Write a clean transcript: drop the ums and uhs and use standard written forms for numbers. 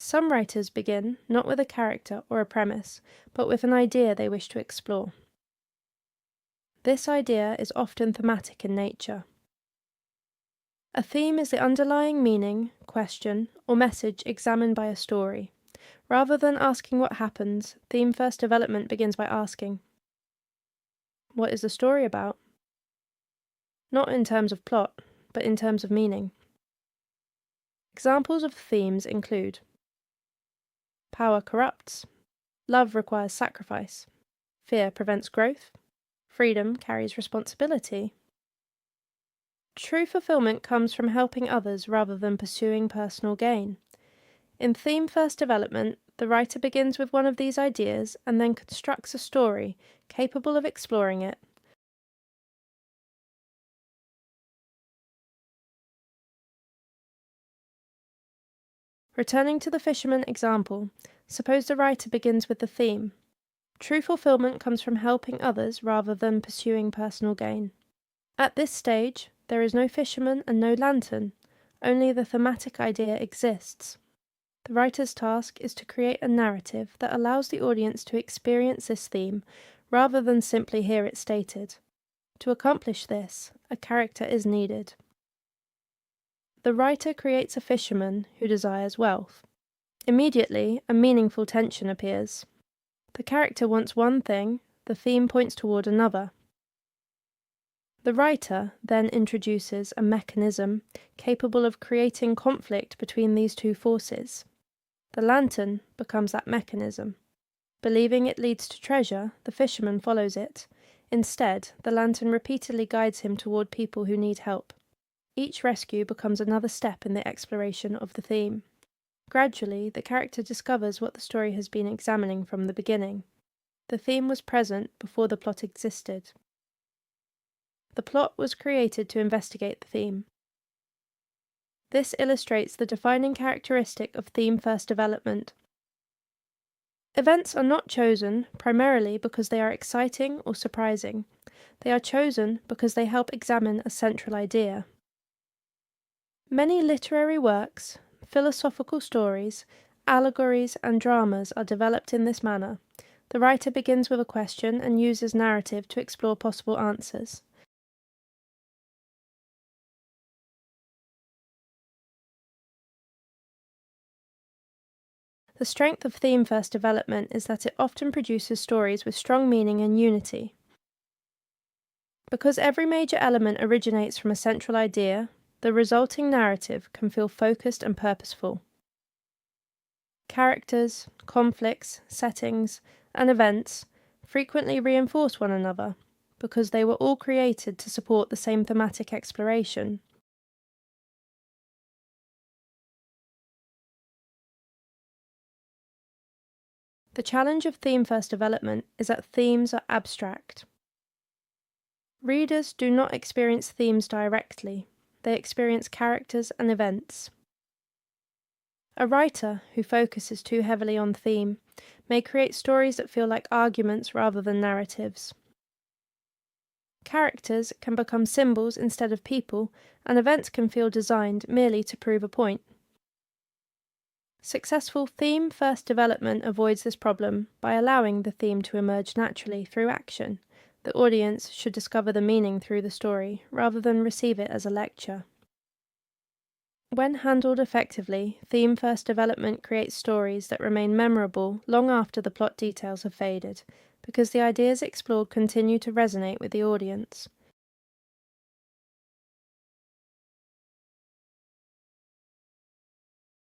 Some writers begin not with a character or a premise, but with an idea they wish to explore. This idea is often thematic in nature. A theme is the underlying meaning, question, or message examined by a story. Rather than asking what happens, theme-first development begins by asking, what is the story about? Not in terms of plot, but in terms of meaning. Examples of themes include power corrupts, love requires sacrifice, fear prevents growth, freedom carries responsibility. True fulfillment comes from helping others rather than pursuing personal gain. In theme-first development, the writer begins with one of these ideas and then constructs a story capable of exploring it. Returning to the fisherman example, suppose the writer begins with the theme. True fulfillment comes from helping others rather than pursuing personal gain. At this stage, there is no fisherman and no lantern, only the thematic idea exists. The writer's task is to create a narrative that allows the audience to experience this theme rather than simply hear it stated. To accomplish this, a character is needed. The writer creates a fisherman who desires wealth. Immediately, a meaningful tension appears. The character wants one thing, the theme points toward another. The writer then introduces a mechanism capable of creating conflict between these two forces. The lantern becomes that mechanism. Believing it leads to treasure, the fisherman follows it. Instead, the lantern repeatedly guides him toward people who need help. Each rescue becomes another step in the exploration of the theme. Gradually, the character discovers what the story has been examining from the beginning. The theme was present before the plot existed. The plot was created to investigate the theme. This illustrates the defining characteristic of theme-first development. Events are not chosen primarily because they are exciting or surprising. They are chosen because they help examine a central idea. Many literary works, philosophical stories, allegories, and dramas are developed in this manner. The writer begins with a question and uses narrative to explore possible answers. The strength of theme-first development is that it often produces stories with strong meaning and unity. Because every major element originates from a central idea, the resulting narrative can feel focused and purposeful. Characters, conflicts, settings, and events frequently reinforce one another because they were all created to support the same thematic exploration. The challenge of theme-first development is that themes are abstract. Readers do not experience themes directly, they experience characters and events. A writer who focuses too heavily on theme may create stories that feel like arguments rather than narratives. Characters can become symbols instead of people, and events can feel designed merely to prove a point. Successful theme-first development avoids this problem by allowing the theme to emerge naturally through action. The audience should discover the meaning through the story, rather than receive it as a lecture. When handled effectively, theme-first development creates stories that remain memorable long after the plot details have faded, because the ideas explored continue to resonate with the audience.